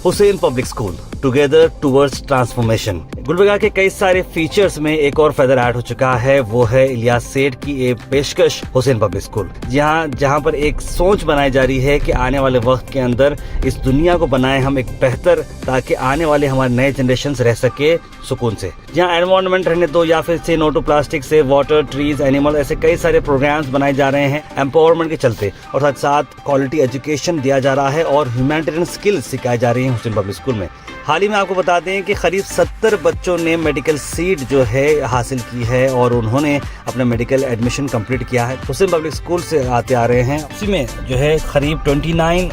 Hussain public school together towards transformation. Gulbarga के कई सारे फीचर्स में एक और फेदर ऐड हो चुका है, वो है इलियास सेठ की एक पेशकश हुसैन पब्लिक स्कूल, जहां पर एक सोच बनाई जा रही है कि आने वाले वक्त के अंदर इस दुनिया को बनाए हम एक बेहतर, ताकि आने वाले हमारे नए जनरेशन रह सके सुकून से। जहां एनवायरनमेंट रहने दो या फिर से नो टू प्लास्टिक से वाटर, ट्रीज, एनिमल, ऐसे कई सारे प्रोग्राम्स बनाए जा रहे हैं एम्पावरमेंट के चलते, और साथ साथ क्वालिटी एजुकेशन दिया जा रहा है और ह्यूमैनिटेरियन स्किल्स सिखाई जा रही है हुसैन पब्लिक स्कूल में। हाल ही में आपको बता दें कि करीब 70 बच्चों ने मेडिकल सीट जो है हासिल की है और उन्होंने अपना मेडिकल एडमिशन कंप्लीट किया है। हुसैन पब्लिक स्कूल से आते आ रहे हैं। उसी में जो है करीब 29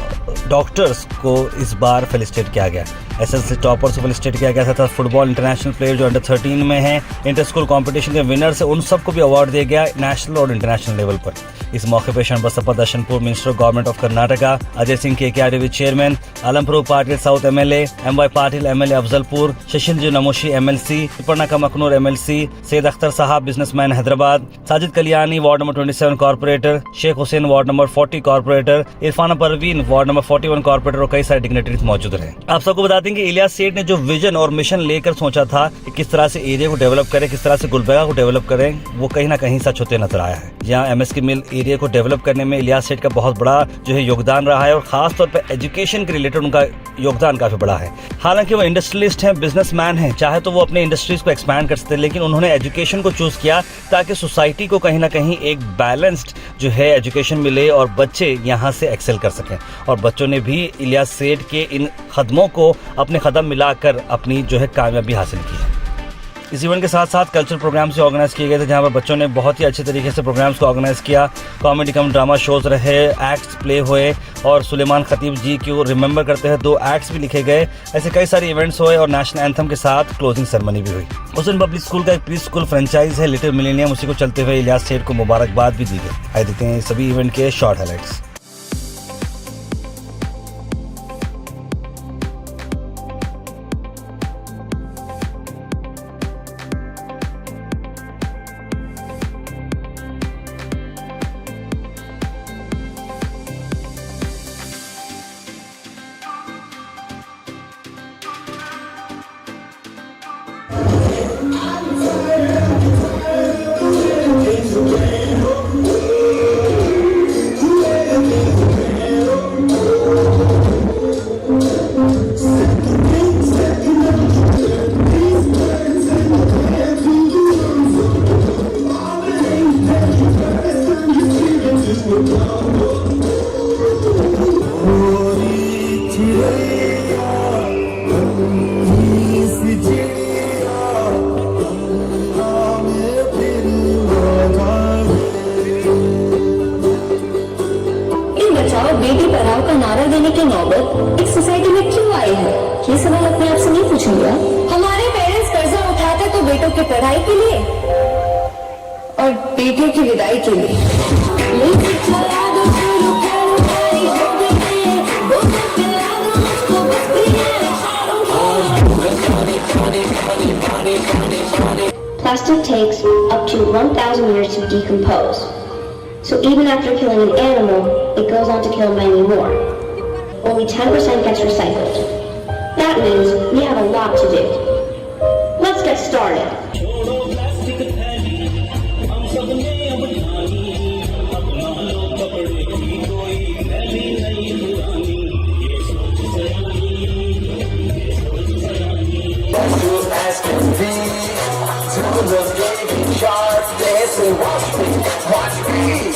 डॉक्टर्स को इस बार फेलिसिटेट किया गया। एसएससी टॉपर से फेलिसिटेट किया गया था। फुटबॉल इंटरनेशनल प्लेयर जो अंडर 13 में है, इंटर स्कूल कॉम्पिटिशन के विनर्स है, उन सबको भी अवार्ड दिया गया नेशनल और इंटरनेशनल लेवल पर। इस मौके पर Sharan Basappa Darshanpur, minister government of Karnataka, Ajay Singh KKRDB chairman, Alampur Patil south MLA, MY Patil MLA Afzalpur, Shashindra Namoshi MLC, Suparna Kamkanur MLC, Syed Akhtar Sahab businessman Hyderabad, Sajid Kaliyani ward number 27 corporator, Sheikh Hussain ward number 40 corporator, Irfan Parveen ward number 41 corporator और कई सारे डिग्नेटरीज मौजूद रहे। आप सबको बता दें कि इलियास सेठ ने जो विजन और मिशन लेकर सोचा था कि किस तरह से एरिया को डेवलप करें, किस तरह से गुलबर्गा को डेवलप करें, वो कहीं ना कहीं सच होते नजर आया है। जहाँ MSK मिल एरिया को डेवलप करने में इलियास सेठ का बहुत बड़ा जो है योगदान रहा है और खास तौर पर एजुकेशन के रिलेटेड उनका योगदान काफी बड़ा है। हालांकि वो इंडस्ट्रियलिस्ट हैं, बिजनेसमैन हैं, चाहे तो वो अपने इंडस्ट्रीज को एक्सपैंड कर सकते, लेकिन उन्होंने एजुकेशन को चूज किया ताकि सोसाइटी को कहीं ना कहीं एक बैलेंस्ड जो है एजुकेशन मिले और बच्चे यहाँ से एक्सेल कर सकें। और बच्चों ने भी इलियास सेठ के इन कदमों को अपने कदम मिलाकर अपनी जो है कामयाबी हासिल की है। इस इवेंट के साथ साथ कल्चरल प्रोग्राम्स भी ऑर्गेनाइज किए गए थे, जहां पर बच्चों ने बहुत ही अच्छे तरीके से प्रोग्राम्स को ऑर्गेनाइज किया। कॉमेडी कम ड्रामा शोज रहे, एक्ट्स प्ले हुए और सुलेमान खतीब जी को रिमेंबर करते हुए 2 एक्ट्स भी लिखे गए। ऐसे कई सारे इवेंट्स हुए और नेशनल एंथम के साथ क्लोजिंग सेरेमनी भी हुई। हुसैन पब्लिक स्कूल का एक प्री स्कूल फ्रेंचाइज है लिटिल मिलेनियम, उसी को चलते हुए इलियास सेठ को मुबारकबाद भी दी गई। आइए देखते हैं सभी इवेंट के शॉर्ट हाइलाइट्स। बेटी पढ़ाओ का नारा देने की नौबत एक सोसाइटी में क्यों आई है? ये सवाल अपने आप से नहीं पूछेंगे। हमारे पेरेंट्स कर्जा उठाते तो बेटों की पढ़ाई के लिए और बेटियों की विदाई के लिए। Plastic takes up to 1,000 years to decompose. So even after killing an animal, it goes on to kill many more. Only 10% gets recycled. That means we have a lot to do. Let's get started. Watch me.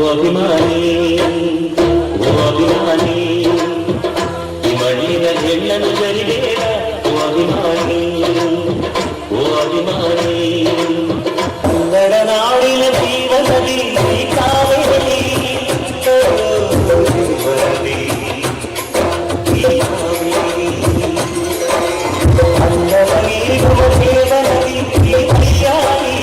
ಅಭಿಮಾನಿ ಓ ಅಭಿಮಾನಿ ಈ ಮಣ್ಣಿನ ಹೆಣ್ಣನ್ನು ಜರಿಬೇಡ ಓ ಅಭಿಮಾನಿ ಓ ಅಭಿಮಾನಿ ಕನ್ನಡ ನಾಡಿನ ಜೀವನದಿ ಈ ಕಾವೇರಿ ಜೀವನದಿ ಈ ಕಾವೇರಿ ಕನ್ನಡ ನೀಡುವ ಜೀವನದಿ ಈ ಕೈಯಾರಿ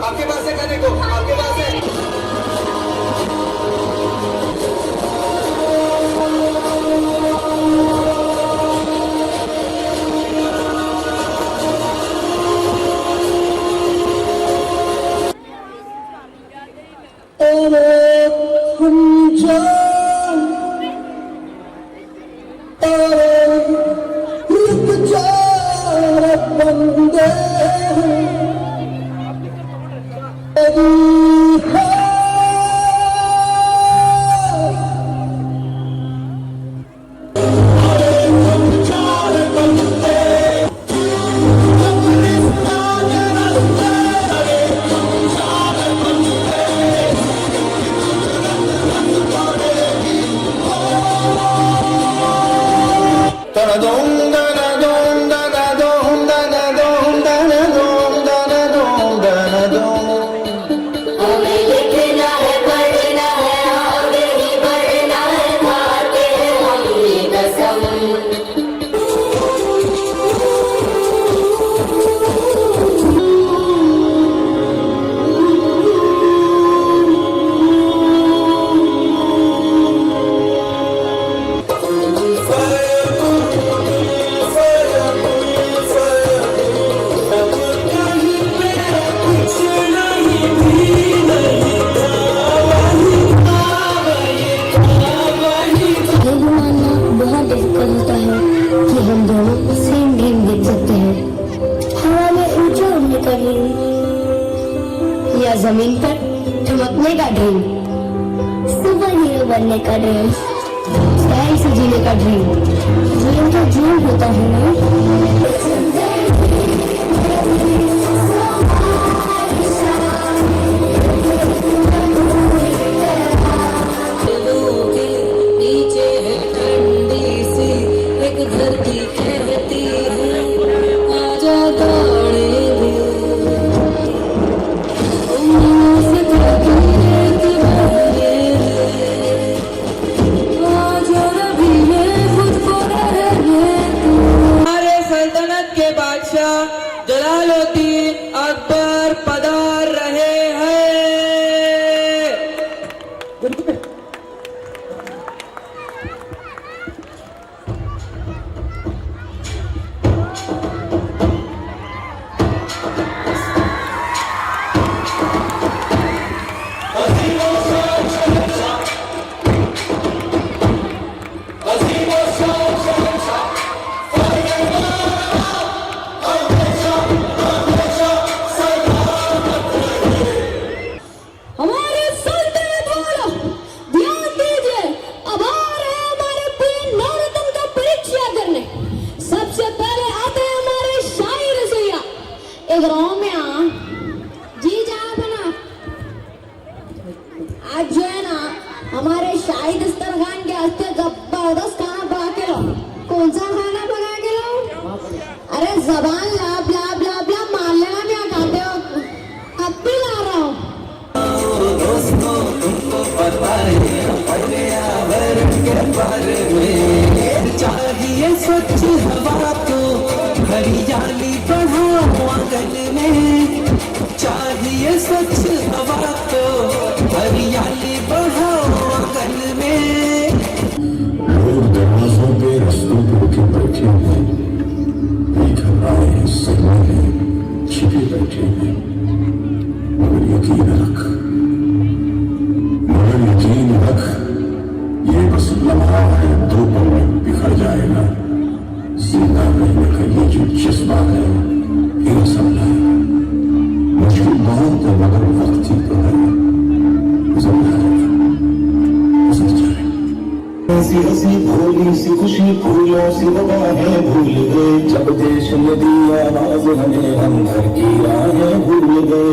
आपके पास है खाने को आपके पास है या जमीन पर चमकने का ड्रीम, सुपर हीरो बनने का ड्रीम, स्टाइल से जीने का ड्रीम, ड्रीम तो ड्रीम होता है ना। नीचे है ठंडी सी एक धरती कहती है आजा दौड़ेंगे उम्मीदों से थके बहरे आजा रबी में खुद को रहने दो। हमारे सल्तनत के बादशाह जलालुद्दीन अकबर पधार रहे हैं। हमारे सल्तनत वालों, ध्यान दीजिए, अब आ रहे हैं हमारे प्रिय नवरत्न का परीक्षा करने। सबसे पहले आते हैं हमारे शाही रसोइया एक रोमिया जी जाबना। आज जो है ना हमारे शाही दस्तरखान के हस्ते जबरदस्त खाना पका के लो। कौन सा खाना पका के लो? अरे जबान लाभ लाभ लाभ लाभ मान लेना, क्या खाते हो अब भी ला रहा हूँ। चाहिए स्वच्छ हवा तो हरियाली बढ़ाओ आंगन में, चाहिए स्वच्छ हवा तो हरियाली बढ़ाओ आंगन में। लोग दरवाजों पे रस्तों पे रुके बैठे हैं, बेघर आए समा है छिपे बैठे हैं, मगर यकीन रख मगर यकीन रख, ये बस लम्हा है, 2 पल में बिखर जाएगा। जिंदा रहने का ये जो जज्बा है, ये सब है मुश्किल बहुत है, मगर वक्त ही तो है। ऐसी हंसी भोली सी खुशी फूलों सी वबाहें भूल गए, जब देश ने दी आवाज हमें हम घर की राहें भूल गए।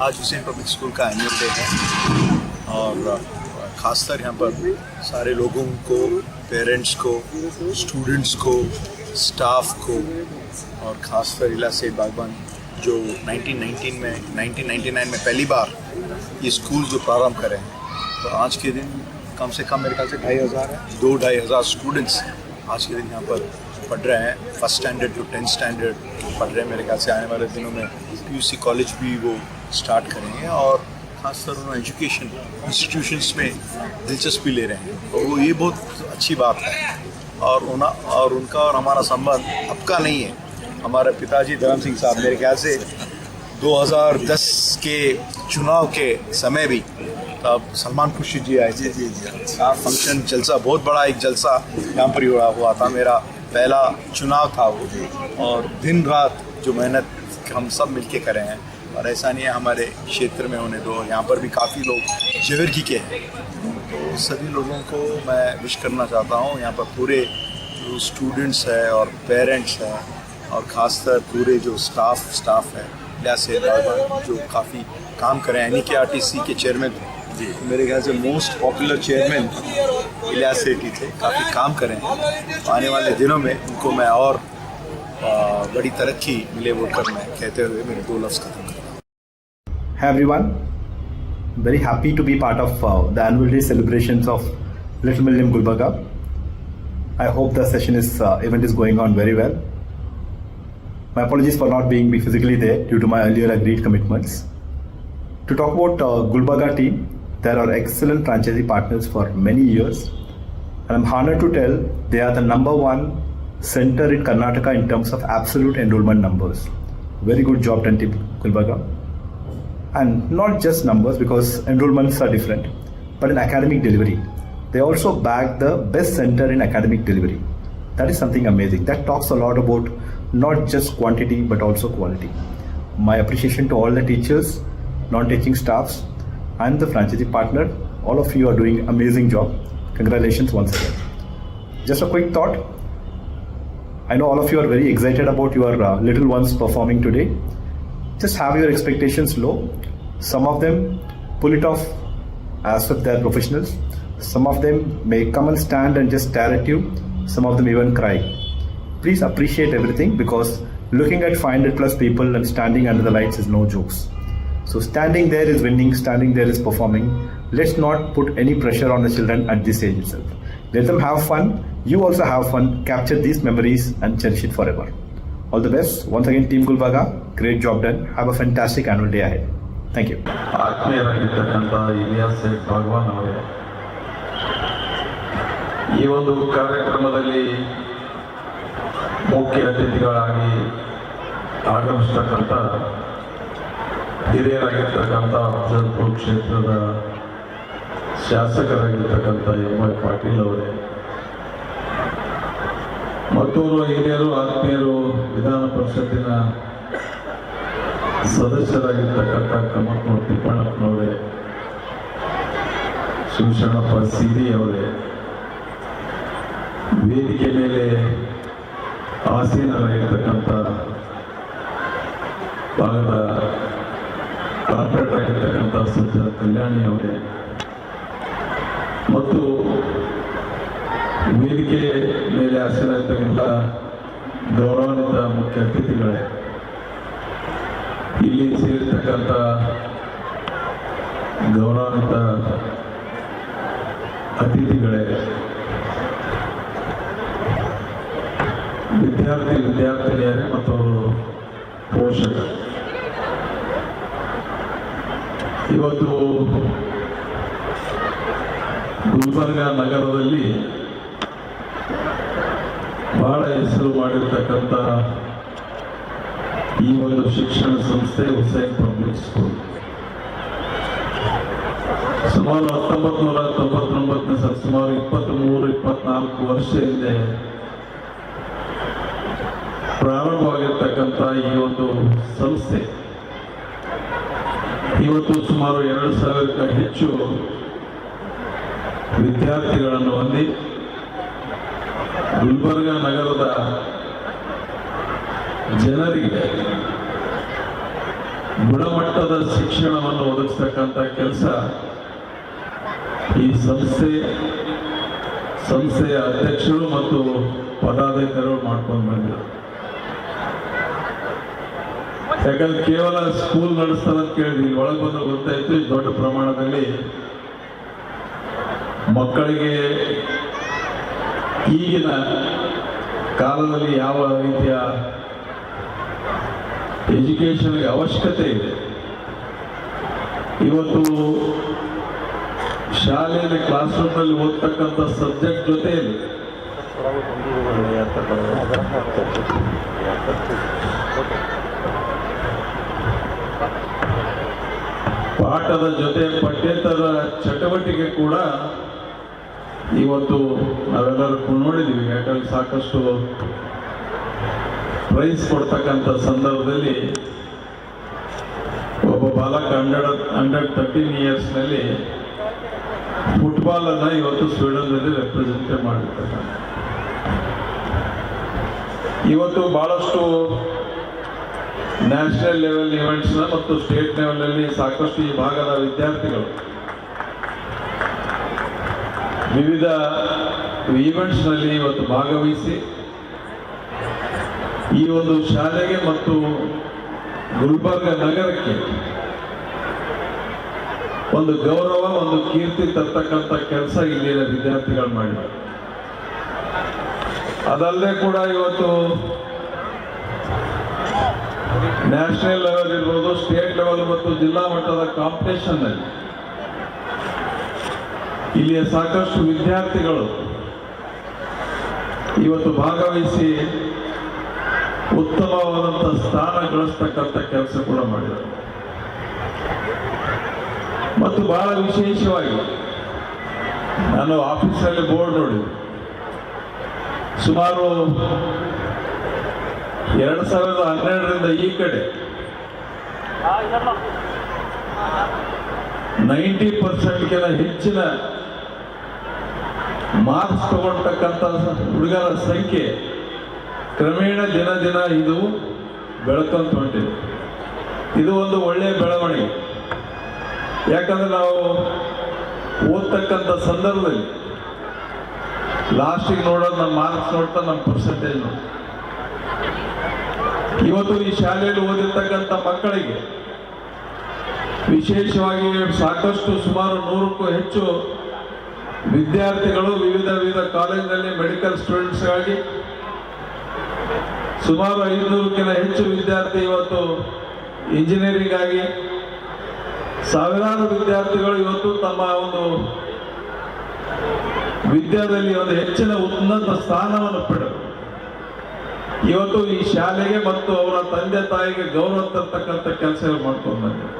आज हुसैन पब्लिक स्कूल का एनुअल डे है और ख़ासतर यहाँ पर सारे लोगों को, पेरेंट्स को, स्टूडेंट्स को, स्टाफ को और ख़ासतर इला सेठ बागवान जो 1999 में पहली बार ये स्कूल जो प्रारंभ करें हैं, तो आज के दिन कम से कम मेरे ख्याल से 2500 है, 2-2500 स्टूडेंट्स आज के दिन यहाँ पर पढ़ रहे हैं। First standard to 10th standard पढ़ रहे हैं। मेरे ख्याल से आने वाले दिनों में PUC कॉलेज भी वो स्टार्ट करेंगे और ख़ासतर उन्होंने एजुकेशन इंस्टीट्यूशंस में दिलचस्पी ले रहे हैं, तो वो ये बहुत अच्छी बात है। और उनका और हमारा संबंध अब का नहीं है। हमारे पिताजी धर्म सिंह साहब मेरे ख्याल से 2010 के चुनाव के समय भी तब सलमान खुर्शीद जी आए थे। फंक्शन जलसा, बहुत बड़ा एक जलसा यहाँ पर हुआ था। मेरा पहला चुनाव था वो, और दिन रात जो मेहनत हम सब मिलके करे हैं। और ऐसा नहीं है हमारे क्षेत्र में होने दो, यहाँ पर भी काफ़ी लोग जेवरगी के हैं। तो सभी लोगों को मैं विश करना चाहता हूँ। यहाँ पर पूरे जो स्टूडेंट्स हैं और पेरेंट्स हैं और ख़ासकर पूरे जो स्टाफ है से जो काफ़ी काम करें। NEKRTC के चेयरमैन मेरे ख्याल से मोस्ट पॉपुलर चेयरमैन इलियास सेठी थे, काफ़ी काम करें। आने वाले दिनों में उनको मैं और बड़ी तरक्की मिले वो कर मैं कहते हुए मेरे 2 लफ्ज़ खत्म करता हूँ। Hi everyone, very happy to be part of the annual day celebrations of Little Millennium Gulbarga. I hope the event is going on very well. My apologies for not being physically there due to my earlier agreed commitments. To talk about Gulbarga team, there are excellent franchisee partners for many years, and I'm honored to tell they are the #1 center in Karnataka in terms of absolute enrollment numbers. Very good job done, Team Gulbarga. And not just numbers, because enrollments are different, but in academic delivery. They also bag the best center in academic delivery. That is something amazing. That talks a lot about not just quantity, but also quality. My appreciation to all the teachers, non-teaching staffs, and the franchisee partner. All of you are doing amazing job. Congratulations once again. Just a quick thought. I know all of you are very excited about your little ones performing today. Just have your expectations low. Some of them pull it off as if they're professionals. Some of them may come and stand and just stare at you. Some of them even cry. Please appreciate everything, because looking at 500 plus people and standing under the lights is no jokes. So standing there is winning, standing there is performing. Let's not put any pressure on the children at this age itself. Let them have fun. You also have fun. Capture these memories and cherish it forever. All the best. Once again, Team Gulbarga, great job done. Have a fantastic annual day ahead. Thank you. ಆತ್ಮೀಯರಾಗಿರ್ತಕ್ಕಂಥ Ilyas Sait ಭಗವಾನ್ ಅವರೇ, ಈ ಒಂದು ಕಾರ್ಯಕ್ರಮದಲ್ಲಿ ಮುಖ್ಯ ಅತಿಥಿಗಳಾಗಿ ಆಗಮಿಸ್ತಕ್ಕಂಥ ಹಿರಿಯರಾಗಿರ್ತಕ್ಕಂಥ ಅಫಜಲ್ಪುರ ಕ್ಷೇತ್ರದ ಶಾಸಕರಾಗಿರ್ತಕ್ಕಂಥ MY Patil ಅವರೇ, ಮತ್ತೂರು ಹಿರಿಯರು ಆತ್ಮೀಯರು, ವಿಧಾನ ಪರಿಷತ್ತಿನ ಸದಸ್ಯರಾಗಿರ್ತಕ್ಕಂಥ ಕಮಲ್ನೂರು ತಿಪ್ಪಣ್ಣಪ್ಪನವರೇ, ಶಿವಶರಣಪ್ಪ ಸಿರಿ ಅವರೇ, ವೇದಿಕೆ ಮೇಲೆ ಆಸೀನರಾಗಿರ್ತಕ್ಕಂಥ ಭಾಗದ ಕಾರ್ಪೊರೇಟರ್ ಆಗಿರ್ತಕ್ಕಂಥ ಸಜ್ಜನ ಕಲ್ಯಾಣಿ ಅವರೇ, ಮತ್ತು ವೇದಿಕೆ ಮೇಲೆ ಆಸೀನರಾಗಿರ್ತಕ್ಕಂಥ ಗೌರವಾನ್ವಿತ ಮುಖ್ಯ ಅತಿಥಿಗಳೇ, ಇಲ್ಲಿ ಸೇರಿರ್ತಕ್ಕಂಥ ಗೌರವಾನ್ವಿತ ಅತಿಥಿಗಳೇ, ವಿದ್ಯಾರ್ಥಿನಿಯರೇ ಮತ್ತು ಅವರು ಪೋಷಕರು. ಇವತ್ತು ಗುಲ್ಬರ್ಗ ನಗರದಲ್ಲಿ ಬಹಳ ಹೆಸರು ಮಾಡಿರ್ತಕ್ಕಂಥ ಈ ಒಂದು ಶಿಕ್ಷಣ ಸಂಸ್ಥೆ ಹುಸೇನ್ ಪಬ್ಲಿಕ್ ಸ್ಕೂಲ್ ಸುಮಾರು 1999 ಸುಮಾರು 23-24 ವರ್ಷ ಹಿಂದೆ ಪ್ರಾರಂಭವಾಗಿರ್ತಕ್ಕಂಥ ಈ ಒಂದು ಸಂಸ್ಥೆ ಇವತ್ತು ಸುಮಾರು 2,000ಕ್ಕೂ ಹೆಚ್ಚು ವಿದ್ಯಾರ್ಥಿಗಳನ್ನು ಹೊಂದಿ ಗುಲ್ಬರ್ಗ ನಗರದ ಜನರಿಗೆ ಗುಣಮಟ್ಟದ ಶಿಕ್ಷಣವನ್ನು ಒದಗಿಸ್ತಕ್ಕಂಥ ಕೆಲಸ ಈ ಸಂಸ್ಥೆಯ ಅಧ್ಯಕ್ಷರು ಮತ್ತು ಪದಾಧಿಕಾರಿಗಳು ಮಾಡ್ಕೊಂಡು ಬಂದಿದ್ದಾರೆ. ಯಾಕಂದ್ರೆ ಕೇವಲ ಸ್ಕೂಲ್ ನಡೆಸ್ತಾರೆ ಅಂತ ಕೇಳಿದ್ವಿ, ಒಳಗೆ ಬಂದು ಗೊತ್ತಾಯ್ತು ದೊಡ್ಡ ಪ್ರಮಾಣದಲ್ಲಿ ಮಕ್ಕಳಿಗೆ ಈಗಿನ ಕಾಲದಲ್ಲಿ ಯಾವ ರೀತಿಯ ಎಜುಕೇಶನ್ಗೆ ಅವಶ್ಯಕತೆ ಇದೆ. ಇವತ್ತು ಶಾಲೆಯಲ್ಲಿ ಕ್ಲಾಸ್ ರೂಮ್ನಲ್ಲಿ ಓದ್ತಕ್ಕಂಥ ಸಬ್ಜೆಕ್ಟ್ ಜೊತೆಯಲ್ಲಿ ಪಾಠದ ಜೊತೆ ಪಠ್ಯೇತರ ಚಟುವಟಿಕೆ ಕೂಡ ಇವತ್ತು ನಾವೆಲ್ಲರೂ ನೋಡಿದ್ದೀವಿ. ಯಾಕಂದ್ರೆ ಸಾಕಷ್ಟು ಪ್ರೈಸ್ ಕೊಡ್ತಕ್ಕಂಥ ಸಂದರ್ಭದಲ್ಲಿ ಒಬ್ಬ ಬಾಲಕ ಅಂಡರ್ 13 ಇಯರ್ಸ್ನಲ್ಲಿ ಫುಟ್ಬಾಲ್ ಅನ್ನ ಇವತ್ತು ಸ್ವೀಡನ್ನಲ್ಲಿ ರೆಪ್ರೆಸೆಂಟ್ ಮಾಡಿರ್ತಕ್ಕಂಥ. ಇವತ್ತು ಬಹಳಷ್ಟು ನ್ಯಾಷನಲ್ ಲೆವೆಲ್ ಇವೆಂಟ್ಸ್ ಮತ್ತು ಸ್ಟೇಟ್ ಲೆವೆಲ್ ಸಾಕಷ್ಟು ಈ ಭಾಗದ ವಿದ್ಯಾರ್ಥಿಗಳು ವಿವಿಧ ಈವೆಂಟ್ಸ್ ನಲ್ಲಿ ಇವತ್ತು ಭಾಗವಹಿಸಿ ಈ ಒಂದು ಶಾಲೆಗೆ ಮತ್ತು ಗುಲ್ಬರ್ಗ ನಗರಕ್ಕೆ ಒಂದು ಗೌರವ, ಒಂದು ಕೀರ್ತಿ ತರ್ತಕ್ಕಂಥ ಕೆಲಸ ಇಲ್ಲಿನ ವಿದ್ಯಾರ್ಥಿಗಳು ಮಾಡಿದ್ದಾರೆ. ಅದಲ್ಲದೆ ಕೂಡ ಇವತ್ತು ನ್ಯಾಷನಲ್ ಲೆವೆಲ್ ಇರ್ಬೋದು, ಸ್ಟೇಟ್ ಲೆವೆಲ್ ಮತ್ತು ಜಿಲ್ಲಾ ಮಟ್ಟದ ಕಾಂಪಿಟೇಷನ್ ನಲ್ಲಿ ಇಲ್ಲಿಯ ಸಾಕಷ್ಟು ವಿದ್ಯಾರ್ಥಿಗಳು ಇವತ್ತು ಭಾಗವಹಿಸಿ ಉತ್ತಮವಾದಂಥ ಸ್ಥಾನ ಗಳಿಸ್ತಕ್ಕಂಥ ಕೆಲಸ ಕೂಡ ಮಾಡಿದ್ದಾರೆ. ಮತ್ತು ಬಹಳ ವಿಶೇಷವಾಗಿ ನಾನು ಆಫೀಸಲ್ಲಿ ಬೋರ್ಡ್ ನೋಡಿದೆ. ಸುಮಾರು 2012ರಿಂದ ಈ ಕಡೆ 90%ಗಿಂತ ಹೆಚ್ಚಿನ ಮಾರ್ಕ್ಸ್ ತಗೊಳ್ತಕ್ಕಂಥ ಹುಡುಗರ ಸಂಖ್ಯೆ ಕ್ರಮೇಣ ದಿನ ದಿನ ಇದು ಬೆಳಕಂತ ಹೊಂಟಿದೆ. ಇದು ಒಂದು ಒಳ್ಳೆಯ ಬೆಳವಣಿಗೆ. ಯಾಕಂದ್ರೆ ನಾವು ಓದ್ತಕ್ಕಂಥ ಸಂದರ್ಭದಲ್ಲಿ ಲಾಸ್ಟಿಗೆ ನೋಡೋದು ನಮ್ಮ ಮಾರ್ಕ್ಸ್ ನೋಡ್ತಾ ನಮ್ಮ ಪರ್ಸೆಂಟೇಜ್ ನೋಡಿ. ಇವತ್ತು ಈ ಶಾಲೆಯಲ್ಲಿ ಓದಿರ್ತಕ್ಕಂಥ ಮಕ್ಕಳಿಗೆ ವಿಶೇಷವಾಗಿ ಸಾಕಷ್ಟು ಸುಮಾರು 100ಕ್ಕೂ ಹೆಚ್ಚು ವಿದ್ಯಾರ್ಥಿಗಳು ವಿವಿಧ ಕಾಲೇಜಿನಲ್ಲಿ ಮೆಡಿಕಲ್ ಸ್ಟೂಡೆಂಟ್ಸ್ ಆಗಿ ಸುಮಾರು 500ಕ್ಕಿಂತ ಹೆಚ್ಚು ವಿದ್ಯಾರ್ಥಿ ಇವತ್ತು ಇಂಜಿನಿಯರಿಂಗ್ ಆಗಿ ಸಾವಿರಾರು ವಿದ್ಯಾರ್ಥಿಗಳು ಇವತ್ತು ತಮ್ಮ ಒಂದು ವಿದ್ಯಾದಲ್ಲಿ ಒಂದು ಹೆಚ್ಚಿನ ಉನ್ನತ ಸ್ಥಾನವನ್ನು ಪಡೆದು ಇವತ್ತು ಈ ಶಾಲೆಗೆ ಮತ್ತು ಅವರ ತಂದೆ ತಾಯಿಗೆ ಗೌರವ ತರ್ತಕ್ಕಂಥ ಕೆಲಸಗಳು ಮಾಡ್ಕೊಂಡು ಬಂದಿದೆ.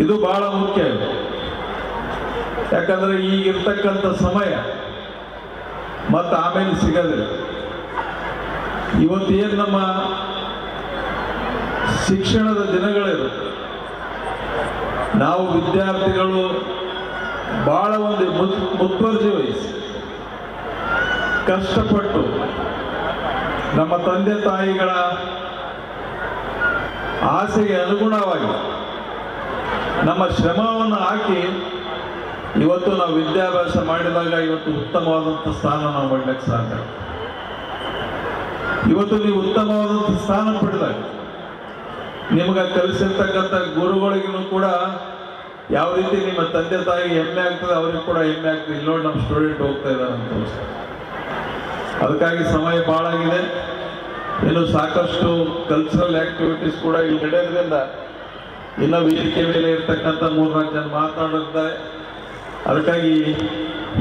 ಇದು ಬಹಳ ಮುಖ್ಯ. ಯಾಕಂದ್ರೆ ಈಗಿರ್ತಕ್ಕಂಥ ಸಮಯ ಮತ್ತೆ ಆಮೇಲೆ ಸಿಗದಿಲ್ಲ. ಇವತ್ತೇನು ನಮ್ಮ ಶಿಕ್ಷಣದ ದಿನಗಳಿರುತ್ತೆ, ನಾವು ವಿದ್ಯಾರ್ಥಿಗಳು ಬಹಳ ಒಂದು ಮುತುವರ್ಜಿ ವಹಿಸಿ ಕಷ್ಟಪಟ್ಟು ನಮ್ಮ ತಂದೆ ತಾಯಿಗಳ ಆಸೆಗೆ ಅನುಗುಣವಾಗಿ ನಮ್ಮ ಶ್ರಮವನ್ನು ಹಾಕಿ ಇವತ್ತು ನಾವು ವಿದ್ಯಾಭ್ಯಾಸ ಮಾಡಿದಾಗ ಇವತ್ತು ಉತ್ತಮವಾದಂಥ ಸ್ಥಾನ ನಾವು ಮಾಡಲಿಕ್ಕೆ ಸಾಧ್ಯ. ಇವತ್ತು ನೀವು ಉತ್ತಮವಾದಂಥ ಸ್ಥಾನ ಪಡೆದಾಗ ನಿಮಗೆ ಕಲಿಸಿರ್ತಕ್ಕಂಥ ಗುರುಗಳಿಗೂ ಕೂಡ ಯಾವ ರೀತಿ ನಿಮ್ಮ ತಂದೆ ತಾಯಿಗೆ ಹೆಮ್ಮೆ ಆಗ್ತದೆ, ಅವ್ರಿಗೆ ಕೂಡ ಹೆಮ್ಮೆ ಆಗ್ತದೆ. ಇಲ್ಲಿ ನೋಡಿ ನಮ್ಮ ಸ್ಟೂಡೆಂಟ್ ಹೋಗ್ತಾ ಇದ್ದಾರೆ ಅಂತ. ಅದಕ್ಕಾಗಿ ಸಮಯ ಭಾಳ ಆಗಿದೆ. ಇನ್ನು ಸಾಕಷ್ಟು ಕಲ್ಚರಲ್ ಆಕ್ಟಿವಿಟೀಸ್ ಕೂಡ ಇಲ್ಲಿ ನಡೆಯೋದ್ರಿಂದ ಇನ್ನೂ ವೇದಿಕೆ ಮೇಲೆ ಇರ್ತಕ್ಕಂಥ 3-4 ಜನ ಮಾತನಾಡಿರ್ತಾರೆ. ಅದಕ್ಕಾಗಿ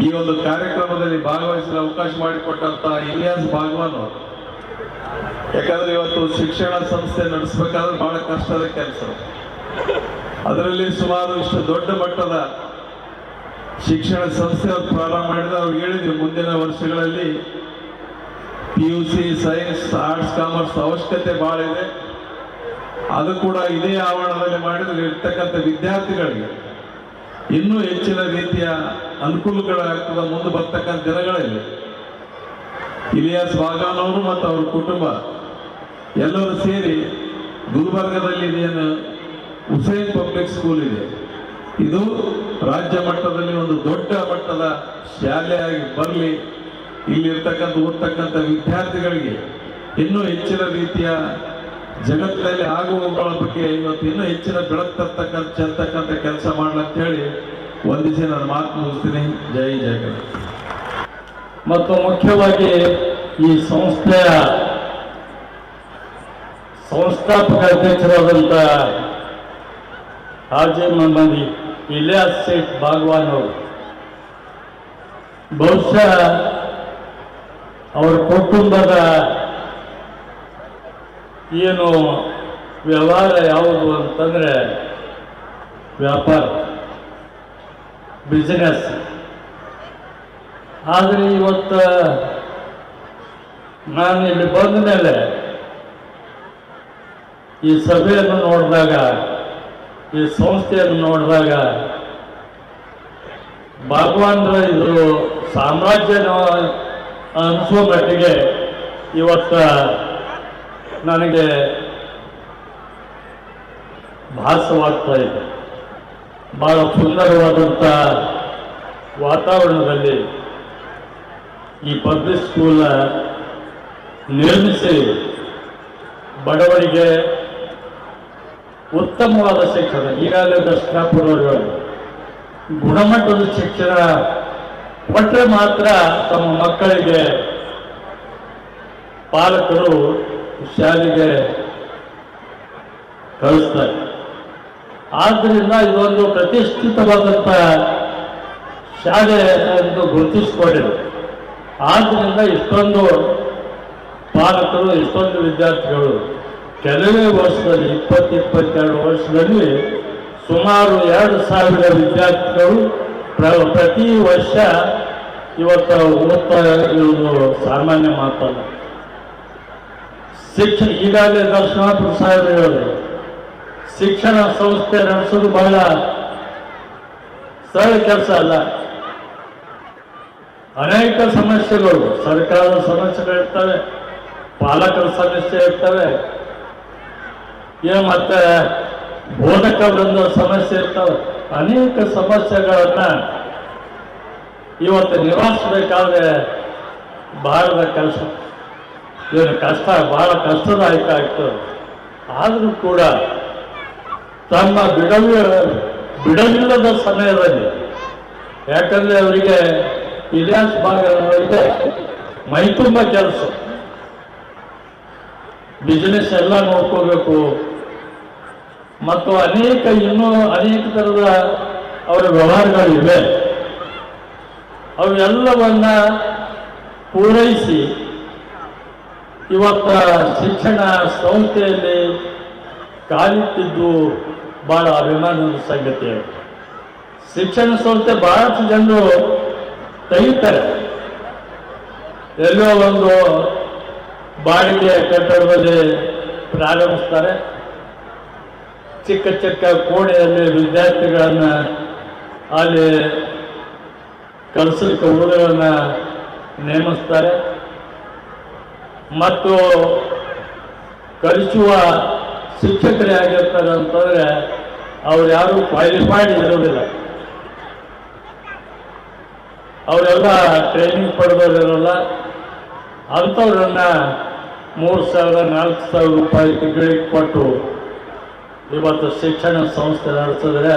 ಈ ಒಂದು ಕಾರ್ಯಕ್ರಮದಲ್ಲಿ ಭಾಗವಹಿಸಲು ಅವಕಾಶ ಮಾಡಿಕೊಟ್ಟಂಥ ಇಲಿಯಾಸ್ ಬಾಗವಾನ್ ಅವರು, ಯಾಕಂದ್ರೆ ಇವತ್ತು ಶಿಕ್ಷಣ ಸಂಸ್ಥೆ ನಡೆಸಬೇಕಾದ್ರೆ ಬಹಳ ಕಷ್ಟದ ಕೆಲಸ. ಅದರಲ್ಲಿ ಸುಮಾರು ಇಷ್ಟು ದೊಡ್ಡ ಮಟ್ಟದ ಶಿಕ್ಷಣ ಸಂಸ್ಥೆ ಅವರು ಪ್ರಾರಂಭ ಮಾಡಿದ್ರೆ ಅವ್ರು ಹೇಳಿದ್ರು ಮುಂದಿನ ವರ್ಷಗಳಲ್ಲಿ PUC ಸೈನ್ಸ್ ಆರ್ಟ್ಸ್ ಕಾಮರ್ಸ್ ಅವಶ್ಯಕತೆ ಭಾಳ ಇದೆ. ಅದು ಕೂಡ ಇದೇ ಆವರಣದಲ್ಲಿ ಮಾಡಿದ್ರೆ ಇರ್ತಕ್ಕಂಥ ವಿದ್ಯಾರ್ಥಿಗಳಿಗೆ ಇನ್ನೂ ಹೆಚ್ಚಿನ ರೀತಿಯ ಅನುಕೂಲಗಳಾಗ್ತದೆ ಮುಂದೆ ಬರ್ತಕ್ಕಂಥ ದಿನಗಳಲ್ಲಿ. ಇಲಿಯಾಸ್ ಬಾಗವಾನ್ ಅವರು ಮತ್ತು ಅವ್ರ ಕುಟುಂಬ ಎಲ್ಲರೂ ಸೇರಿ ಗುಲ್ಬರ್ಗದಲ್ಲಿ ಇದೇನು ಹುಸೇನ್ ಪಬ್ಲಿಕ್ ಸ್ಕೂಲ್ ಇದೆ, ಇದು ರಾಜ್ಯ ಮಟ್ಟದಲ್ಲಿ ಒಂದು ದೊಡ್ಡ ಮಟ್ಟದ ಶಾಲೆಯಾಗಿ ಬರಲಿ. ಇಲ್ಲಿರ್ತಕ್ಕಂಥ ಓದ್ತಕ್ಕಂಥ ವಿದ್ಯಾರ್ಥಿಗಳಿಗೆ ಇನ್ನೂ ಹೆಚ್ಚಿನ ರೀತಿಯ ಜಗತ್ತಿನಲ್ಲಿ ಆಗುವವುಗಳ ಬಗ್ಗೆ ಇವತ್ತು ಇನ್ನೂ ಹೆಚ್ಚಿನ ಬೆಳಕು ತರ್ತಕ್ಕಂಥ ಕೆಲಸ ಮಾಡಲಂತೇಳಿ ವಂದಿಸಿ ನನ್ನ ಮಾತು ಮುಗಿಸ್ತೀನಿ. ಜೈ ಜಗನ್ನಾಥ. ಮತ್ತು ಮುಖ್ಯವಾಗಿ ಈ ಸಂಸ್ಥೆಯ ಸಂಸ್ಥಾಪಕ ಅಧ್ಯಕ್ಷರಾದಂಥ ಹಾಜಿ ಮೊಹಮ್ಮದ್ ಇಲಿಯಾಸ್ ಸೇಠ್ ಬಾಗವಾನ್ ಅವರು ಬಹುಶಃ ಅವರ ಕುಟುಂಬದ ಏನು ವ್ಯವಹಾರ ಯಾವುದು ಅಂತಂದರೆ ವ್ಯಾಪಾರ, ಬಿಸಿನೆಸ್. ಆದರೆ ಇವತ್ತು ನಾನು ಇಲ್ಲಿ ಬಂದ ಮೇಲೆ ಈ ಸಭೆಯನ್ನು ನೋಡಿದಾಗ, ಈ ಸಂಸ್ಥೆಯನ್ನು ನೋಡಿದಾಗ ಬಾಗವಾನ್ರ ಇದು ಸಾಮ್ರಾಜ್ಯನ ಅನಿಸುವ ಮಟ್ಟಿಗೆ ಇವತ್ತು ನನಗೆ ಭಾಸವಾಗ್ತಾ ಇದೆ. ಭಾಳ ಸುಂದರವಾದಂಥ ವಾತಾವರಣದಲ್ಲಿ ಈ ಪಬ್ಲಿಕ್ ಸ್ಕೂಲ್ ನಿರ್ಮಿಸಿ ಬಡವರಿಗೆ ಉತ್ತಮವಾದ ಶಿಕ್ಷಣ, ಈಗಾಗಲೇ ದರ್ಶನಾಪುರವರು ಗುಣಮಟ್ಟದ ಶಿಕ್ಷಣ ಕೊಟ್ಟರೆ ಮಾತ್ರ ತಮ್ಮ ಮಕ್ಕಳಿಗೆ ಪಾಲಕರು ಶಾಲೆಗೆ ಕಳಿಸ್ತಾರೆ. ಆದ್ದರಿಂದ ಇದೊಂದು ಪ್ರತಿಷ್ಠಿತವಾದಂಥ ಶಾಲೆ ಎಂದು ಗುರುತಿಸಿಕೊಂಡಿದೆ. ಆದ್ದರಿಂದ ಇಷ್ಟೊಂದು ಪಾಲಕರು, ಇಷ್ಟೊಂದು ವಿದ್ಯಾರ್ಥಿಗಳು ಕೆಲವೇ ವರ್ಷದಲ್ಲಿ 20-22 ವರ್ಷದಲ್ಲಿ ಸುಮಾರು 2,000 ವಿದ್ಯಾರ್ಥಿಗಳು ಪ್ರತಿ ವರ್ಷ ಇವತ್ತು ಓದ್ತಾ ಇರುವುದು ಸಾಮಾನ್ಯ ಮಾತಲ್ಲ. ಶಿಕ್ಷಣ ಈಗಾಗಲೇ ದರ್ಶನಾಪುರ ಸಾಹೇಬರು ಹೇಳಿದ್ರು, ಶಿಕ್ಷಣ ಸಂಸ್ಥೆ ನಡೆಸೋದು ಬಹಳ ಸರಳ ಕೆಲಸ ಅಲ್ಲ. ಅನೇಕ ಸಮಸ್ಯೆಗಳು, ಸರ್ಕಾರದ ಸಮಸ್ಯೆಗಳಿರ್ತವೆ, ಪಾಲಕರ ಸಮಸ್ಯೆ ಇರ್ತವೆ, ಮತ್ತೆ ಬೋಧಕ ವೃಂದ ಸಮಸ್ಯೆ ಇರ್ತವೆ. ಅನೇಕ ಸಮಸ್ಯೆಗಳನ್ನ ಇವತ್ತು ನಿವಾರಿಸಬೇಕಾದ್ರೆ ಬಹಳ ಕೆಲಸ, ಏನು ಕಷ್ಟ, ಬಹಳ ಕಷ್ಟದಾಯಕ ಆಗ್ತದೆ. ಆದರೂ ಕೂಡ ತಮ್ಮ ಬಿಡವಿಲ್ಲದ ಸಮಯದಲ್ಲಿ, ಯಾಕಂದರೆ ಅವರಿಗೆ ಇಲಿಯಾಸ್ ಬಾಗವಾನ್ರಿಗೆ ಮೈತುಂಬ ಕೆಲಸ, ಬಿಸ್ನೆಸ್ ಎಲ್ಲ ನೋಡ್ಕೋಬೇಕು ಮತ್ತು ಇನ್ನೂ ಅನೇಕ ಥರದ ಅವರ ವ್ಯವಹಾರಗಳಿವೆ. ಅವೆಲ್ಲವನ್ನ ಪೂರೈಸಿ ಇವತ್ತ ಶಿಕ್ಷಣ ಸಂಸ್ಥೆಯಲ್ಲಿ ಕಾಲಿಟ್ಟಿದ್ದು ಭಾಳ ಅಭಿಮಾನದ ಸಂಗತಿ. ಶಿಕ್ಷಣ ಸಂಸ್ಥೆ ಬಹಳಷ್ಟು ಜನರು ತೆಗಿತಾರೆ. ಎಲ್ಲೋ ಒಂದು ಬಾಡಿಗೆ ಕಟ್ಟಡದಲ್ಲಿ ಪ್ರಾರಂಭಿಸ್ತಾರೆ, ಚಿಕ್ಕ ಚಿಕ್ಕ ಕೋಣೆಯಲ್ಲಿ ವಿದ್ಯಾರ್ಥಿಗಳನ್ನು ಅಲ್ಲಿ ಕಲಿಸಲಿಕ್ಕೆ ಹುಡುಗರನ್ನು ನೇಮಿಸ್ತಾರೆ ಮತ್ತು ಕಲಿಸುವ ಶಿಕ್ಷಕರೇ ಆಗಿರ್ತಾರೆ ಅಂತಂದರೆ ಅವ್ರು ಯಾರು ಕ್ವಾಲಿಫೈಡ್ ಇರೋದಿಲ್ಲ. ಅವರೆಲ್ಲ ಟ್ರೈನಿಂಗ್ ಪಡೆದವರಿರಲ್ಲ. ಅಂಥವ್ರನ್ನ 3,000-4,000 ರೂಪಾಯಿ ತಿಂಗಳಿಗೆ ಕೊಟ್ಟು ಇವತ್ತು ಶಿಕ್ಷಣ ಸಂಸ್ಥೆ ನಡೆಸಿದ್ರೆ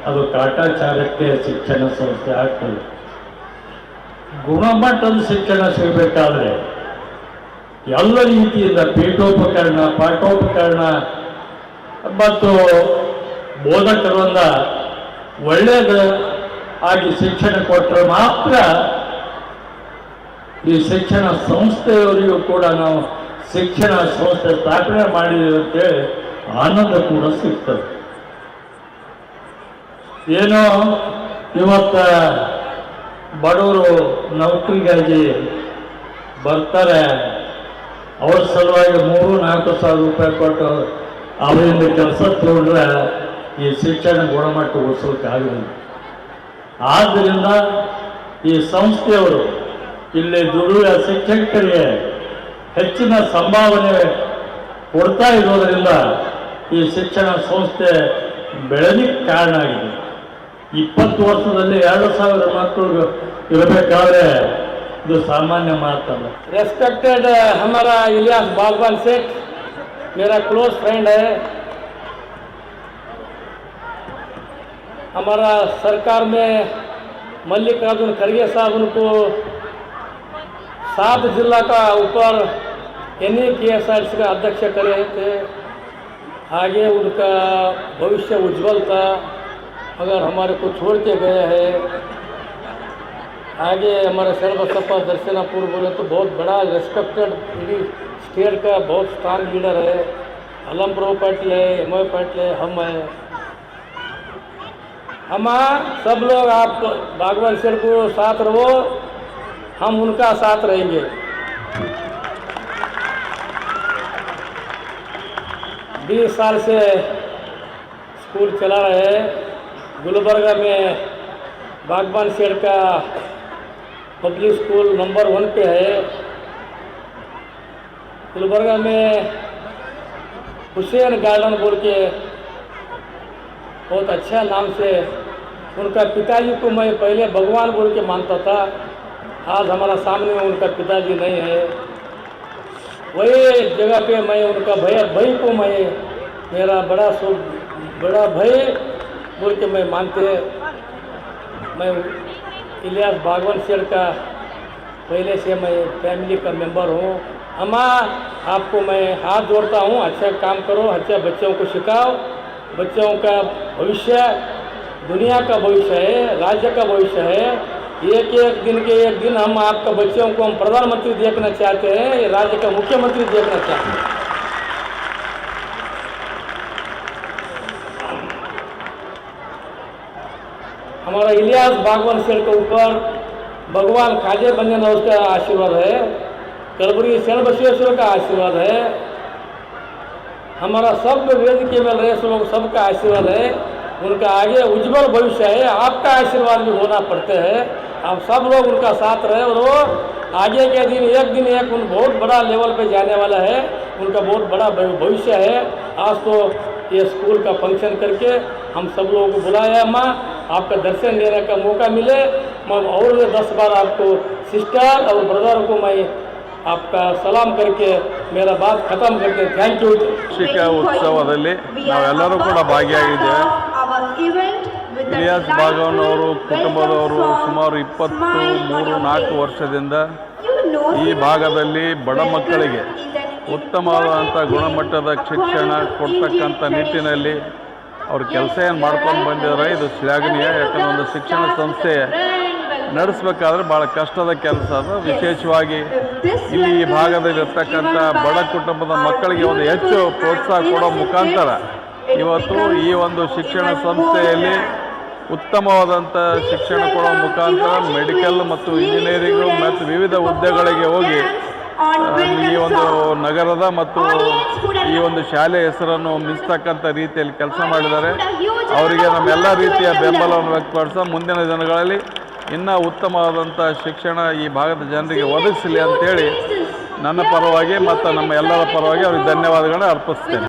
ಅದು ಕಾಟಾಚಾರಕ್ಕೆ ಶಿಕ್ಷಣ ಸಂಸ್ಥೆ ಆಗ್ತದೆ. ಗುಣಮಟ್ಟದ ಶಿಕ್ಷಣ ಸಿಗಬೇಕಾದ್ರೆ ಎಲ್ಲ ರೀತಿಯಿಂದ ಪೀಠೋಪಕರಣ ಪಾಠೋಪಕರಣ ಮತ್ತು ಬೋಧಕರಿಂದ ಒಳ್ಳೆಯದು ಆಗಿ ಶಿಕ್ಷಣ ಕೊಟ್ಟರೆ ಮಾತ್ರ ಈ ಶಿಕ್ಷಣ ಸಂಸ್ಥೆಯವರಿಗೂ ಕೂಡ ನಾವು ಶಿಕ್ಷಣ ಸಂಸ್ಥೆ ಸ್ಥಾಪನೆ ಮಾಡಿದ್ದೀವಿ ಅಂತೇಳಿ ಆನಂದ ಕೂಡ ಸಿಗ್ತದೆ. ಏನೋ ಇವತ್ತ ಬಡವರು ನೌಕರಿಗಾಗಿ ಬರ್ತಾರೆ, ಅವ್ರ ಸಲುವಾಗಿ 3-4 ಸಾವಿರ ರೂಪಾಯಿ ಕೊಟ್ಟು ಅವರಿಂದ ಕೆಲಸ ತಗೊಂಡ್ರೆ ಈ ಶಿಕ್ಷಣ ಗುಣಮಟ್ಟ ಉಳಿಸೋಕ್ಕಾಗಲಿಲ್ಲ. ಆದ್ದರಿಂದ ಈ ಸಂಸ್ಥೆಯವರು ಇಲ್ಲಿ ದುಡಿಯುವ ಶಿಕ್ಷಕರಿಗೆ ಹೆಚ್ಚಿನ ಸಂಭಾವನೆ ಕೊಡ್ತಾ ಇರೋದರಿಂದ ಈ ಶಿಕ್ಷಣ ಸಂಸ್ಥೆ ಬೆಳೆಲಿಕ್ಕೆ ಕಾರಣ ಆಗಿದೆ. 20 ವರ್ಷದಲ್ಲಿ 2,000 ಮಕ್ಕಳು ಇರಬೇಕಾದ್ರೆ ಇದು सामान्य मातಲ್ಲ. रेस्पेक्टेड हमारा इलियास बागवान सेठ मेरा क्लोज फ्रेंड है. हमारा सरकार में मल्लिकार्जुन खड़गे साहब उनको 7 जिला का ऊपर NEKSRTC का अध्यक्ष करे थे. आगे उनका भविष्य उज्जवल था, मगर हमारे को छोड़ के गए हैं. आगे हमारे शरणबसप्पा दर्शनापुर बोले तो बहुत बड़ा रेस्पेक्टेड स्टेट का बहुत स्ट्रांग लीडर है. अलमप्रो पाटिल है, MY पाटिल है, हम हैं. हम सब लोग आप बागवान सर को साथ रहो, हम उनका साथ रहेंगे. 20 साल से स्कूल चला रहे हैं. गुलबर्गा में बागवान शेर का पब्लिक स्कूल नंबर 1 पे है. गुलबर्गा में हुसैन गार्डन बोल के बहुत अच्छा नाम से उनका पिताजी को मैं पहले भगवान बोल के मानता था. आज हमारा सामने उनका पिताजी नहीं है. वही जगह पे मैं उनका भाई को मैं मेरा बड़ा भाई बोल के मैं मानते. मैं इलियास बागवान शेर का पहले से मैं फैमिली का मेंबर हूँ. अम्मा आपको मैं हाथ जोड़ता हूँ, अच्छा काम करो, अच्छा बच्चों को सिखाओ. बच्चों का भविष्य दुनिया का भविष्य है, राज्य का भविष्य है. एक दिन हम आपका बच्चों को हम प्रधानमंत्री देखना चाहते हैं, राज्य का मुख्यमंत्री देखना चाहते हैं. हमारा इलियास बागवान शेर के ऊपर भगवान खाजे बंजन उसका आशीर्वाद है, कलबुर्गी शरणबसवेश्वर का आशीर्वाद है, हमारा सब वेद के में रहे लोग सबका आशीर्वाद है. उनका आगे उज्जवल भविष्य है. आपका आशीर्वाद भी होना पड़ते हैं. आप सब लोग उनका साथ रहे और वो आगे के दिन एक उन बहुत बड़ा लेवल पे जाने वाला है. उनका बहुत बड़ा भविष्य है. आज तो ये स्कूल का फंक्शन करके हम सब लोगों को बुलाया. माँ आपका दर्शन लेने का मौका मिले, मैं और 10 बार आपको सिस्टर और ब्रदर को मैं आपका सलाम करके मेरा बात खत्म करके थैंक यू. ವಾರ್ಷಿಕ ಉತ್ಸವದಲ್ಲಿ ನಾವೆಲ್ಲರೂ ಕೂಡ ಭಾಗಿಯಾಗಿದ್ದೇವೆ. ಇಲಿಯಾಸ್ ಬಾಗವಾನ್ ಅವರು ಕುಟುಂಬದವರು ಸುಮಾರು 23-4 ವರ್ಷದಿಂದ ಈ ಭಾಗದಲ್ಲಿ ಬಡ ಮಕ್ಕಳಿಗೆ ಉತ್ತಮವಾದಂಥ ಗುಣಮಟ್ಟದ ಶಿಕ್ಷಣ ಕೊಡ್ತಕ್ಕಂಥ ನಿಟ್ಟಿನಲ್ಲಿ ಅವರು ಕೆಲಸ ಏನು ಮಾಡ್ಕೊಂಡು ಬಂದಿದ್ದಾರೆ. ಇದು ಶ್ಲಾಘನೀಯ. ಯಾಕಂದರೆ ಒಂದು ಶಿಕ್ಷಣ ಸಂಸ್ಥೆ ನಡೆಸಬೇಕಾದ್ರೆ ಭಾಳ ಕಷ್ಟದ ಕೆಲಸ ಅದು. ವಿಶೇಷವಾಗಿ ಇಲ್ಲಿ ಈ ಭಾಗದಲ್ಲಿರ್ತಕ್ಕಂಥ ಬಡ ಕುಟುಂಬದ ಮಕ್ಕಳಿಗೆ ಒಂದು ಹೆಚ್ಚು ಪ್ರೋತ್ಸಾಹ ಕೊಡೋ ಮುಖಾಂತರ ಇವತ್ತು ಈ ಒಂದು ಶಿಕ್ಷಣ ಸಂಸ್ಥೆಯಲ್ಲಿ ಉತ್ತಮವಾದಂಥ ಶಿಕ್ಷಣ ಕೊಡೋ ಮುಖಾಂತರ ಮೆಡಿಕಲ್ ಮತ್ತು ಇಂಜಿನಿಯರಿಂಗು ಮತ್ತು ವಿವಿಧ ಹುದ್ದೆಗಳಿಗೆ ಹೋಗಿ ಈ ಒಂದು ನಗರದ ಮತ್ತು ಈ ಒಂದು ಶಾಲೆ ಹೆಸರನ್ನು ಮಿಸ್ತಕ್ಕಂಥ ರೀತಿಯಲ್ಲಿ ಕೆಲಸ ಮಾಡಿದ್ದಾರೆ. ಅವರಿಗೆ ನಮ್ಮೆಲ್ಲ ರೀತಿಯ ಬೆಂಬಲವನ್ನು ವ್ಯಕ್ತಪಡಿಸ ಮುಂದಿನ ದಿನಗಳಲ್ಲಿ ಇನ್ನೂ ಉತ್ತಮವಾದಂಥ ಶಿಕ್ಷಣ ಈ ಭಾಗದ ಜನರಿಗೆ ಒದಗಿಸಲಿ ಅಂತೇಳಿ ನನ್ನ ಪರವಾಗಿ ಮತ್ತು ನಮ್ಮ ಎಲ್ಲರ ಪರವಾಗಿ ಅವ್ರಿಗೆ ಧನ್ಯವಾದಗಳನ್ನ ಅರ್ಪಿಸ್ತೇನೆ.